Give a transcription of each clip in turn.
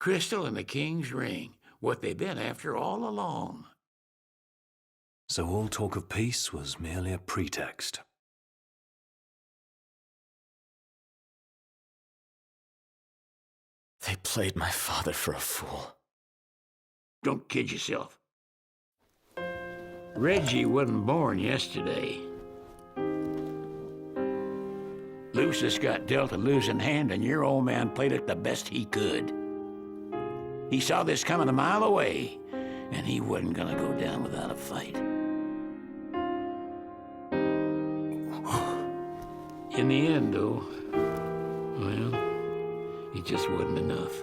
Crystal and the King's ring, what they've been after all along. So all talk of peace was merely a pretext. They played my father for a fool. Don't kid yourself. Reggie wasn't born yesterday. Lucius got dealt a losing hand, and your old man played it the best he could. He saw this coming a mile away, and he wasn't gonna go down without a fight. In the end, though, well, it just wasn't enough.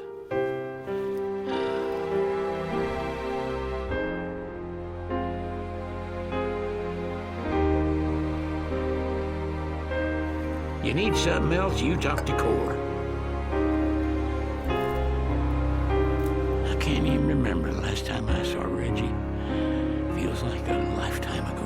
You need something else, you talk to Cor. I can't even remember the last time I saw Reggie. Feels like a lifetime ago.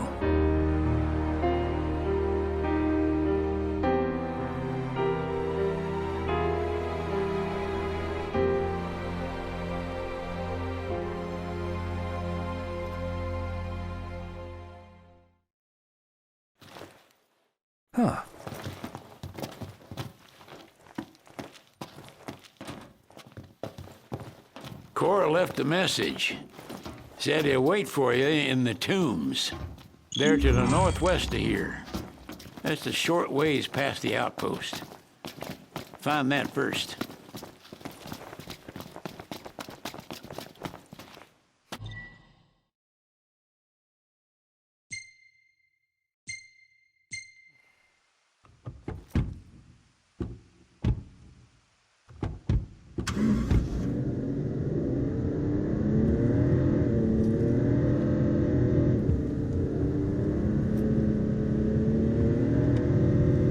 Huh. Cora left a message. Said he'll wait for you in the tombs. They're to the northwest of here. That's a short ways past the outpost. Find that first.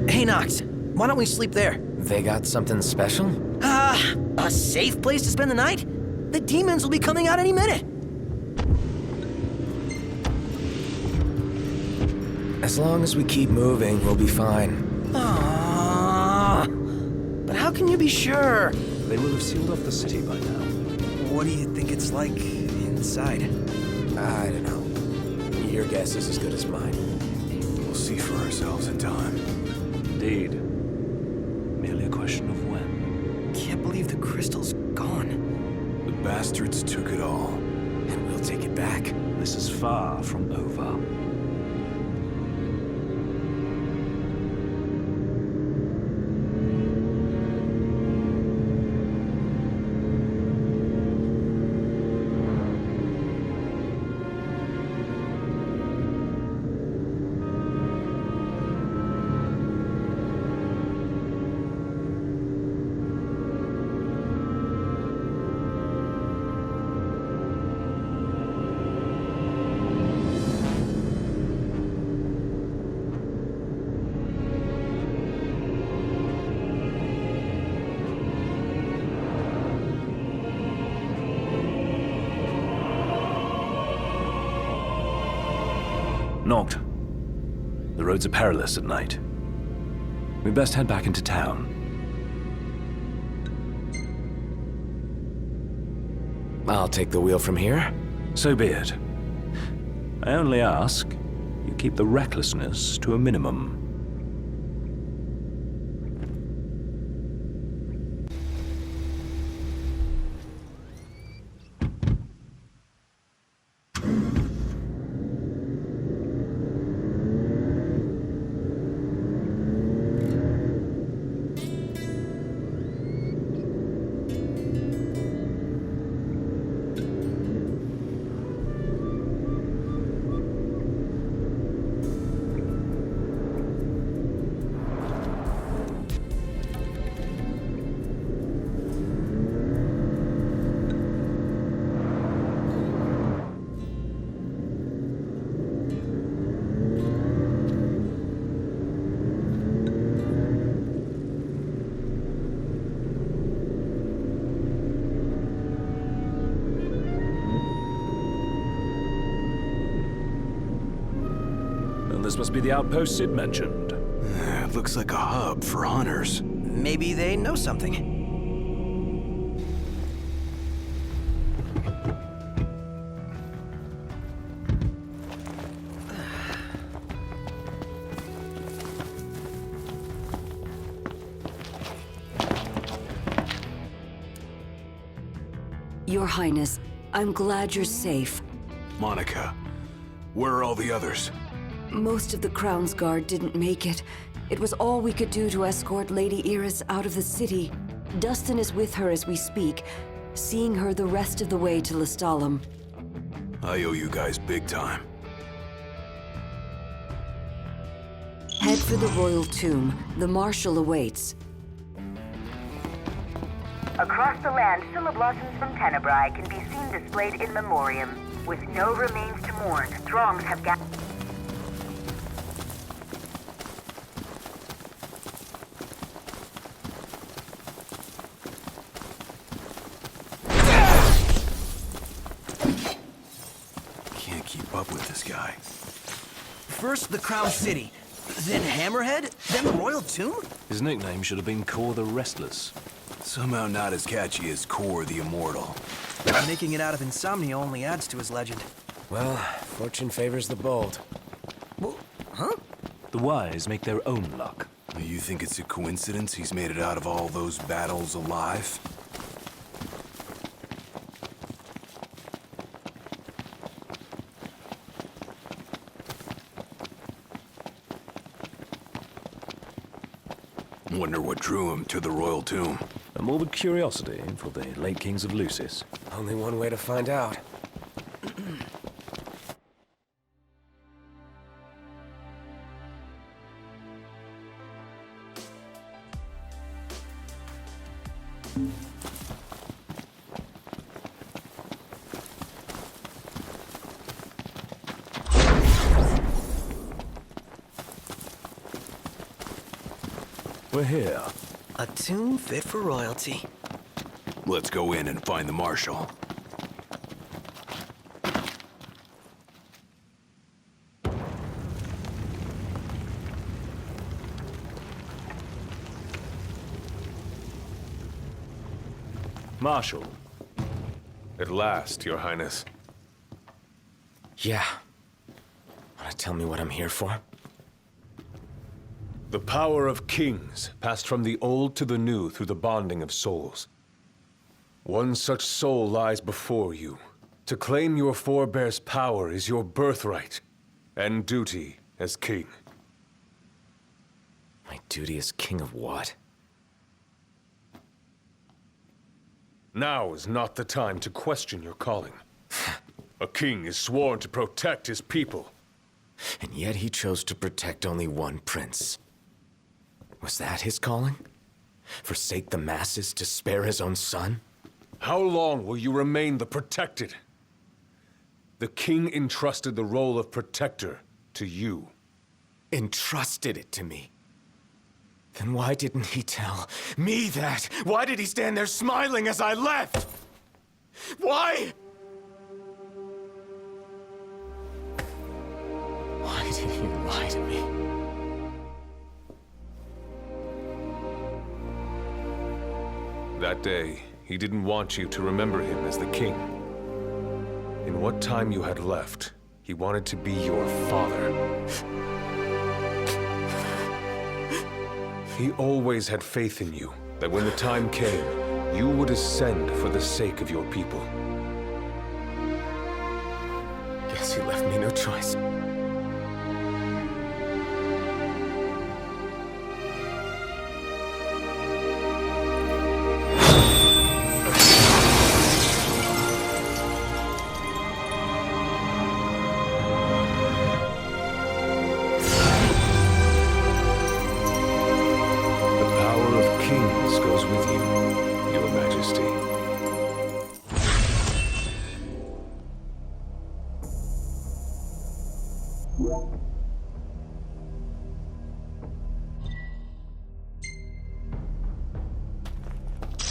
Hey, Knox, why don't we sleep there? They got something special? A safe place to spend the night? The demons will be coming out any minute. As long as we keep moving, we'll be fine. But how can you be sure? They will have sealed off the city by now. What do you think it's like inside? I don't know. Your guess is as good as mine. We'll see for ourselves in time. Indeed. Merely a question of when. Can't believe the crystal's gone. The bastards took it all. And we'll take it back. This is far from over. Noct. The roads are perilous at night. We'd best head back into town. I'll take the wheel from here. So be it. I only ask you keep the recklessness to a minimum. This must be the outpost Sid mentioned. It looks like a hub for hunters. Maybe they know something. Your Highness, I'm glad you're safe. Monica, where are all the others? Most of the Crown's Guard didn't make it. It was all we could do to escort Lady Iris out of the city. Dustin is with her as we speak, seeing her the rest of the way to Lestalem. I owe you guys big time. Head for the Royal Tomb. The Marshal awaits. Across the land, Blossoms from Tenebrae can be seen displayed in memoriam. With no remains to mourn, throngs have gathered. Can't keep up with this guy. First the Crown City, then Hammerhead, then the Royal Tomb? His nickname should have been Kor the Restless. Somehow not as catchy as Kor the Immortal. Making it out of insomnia only adds to his legend. Well, fortune favors the bold. Well, huh? The wise make their own luck. You think it's a coincidence he's made it out of all those battles alive? Wonder what drew him to the Royal Tomb. A morbid curiosity for the late kings of Lucis. Only one way to find out. We're here. A tomb fit for royalty. Let's go in and find the Marshal. Marshal. At last, Your Highness. Yeah. Wanna tell me what I'm here for? The power of kings passed from the old to the new through the bonding of souls. One such soul lies before you. To claim your forebear's power is your birthright and duty as king. My duty as king of what? Now is not the time to question your calling. A king is sworn to protect his people. And yet he chose to protect only one prince. Was that his calling? Forsake the masses to spare his own son? How long will you remain the protected? The king entrusted the role of protector to you. Entrusted it to me. Then why didn't he tell me that? Why did he stand there smiling as I left? Why? Why did he lie to me? That day, he didn't want you to remember him as the king. In what time you had left, he wanted to be your father. He always had faith in you, that when the time came, you would ascend for the sake of your people. Guess he left me no choice.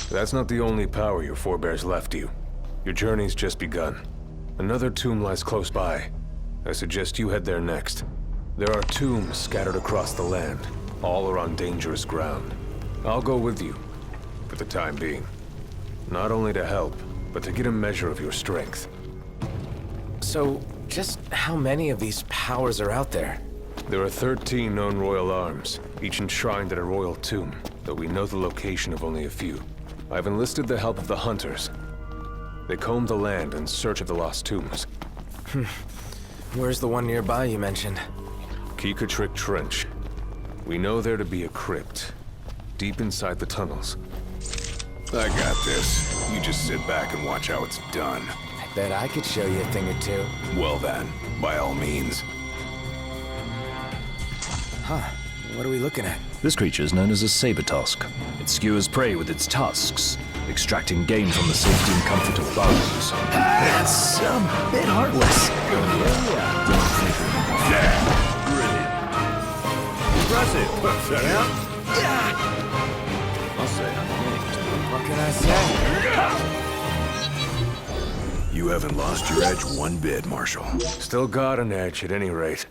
That's not the only power your forebears left you. Your journey's just begun. Another tomb lies close by. I suggest you head there next. There are tombs scattered across the land. All are on dangerous ground. I'll go with you, for the time being. Not only to help, but to get a measure of your strength. So, just how many of these powers are out there? There are 13 known royal arms, each enshrined at a royal tomb, though we know the location of only a few. I've enlisted the help of the Hunters. They combed the land in search of the lost tombs. Where's the one nearby you mentioned? Keekatrick Trench. We know there to be a crypt, deep inside the tunnels. I got this. You just sit back and watch how it's done. I bet I could show you a thing or two. Well then, by all means. What are we looking at? This creature is known as a saber-tusk. It skewers prey with its tusks, extracting gain from the safety and comfort of bows. That's a bit heartless. What can I say? You haven't lost your edge one bit, Marshal. Still got an edge at any rate.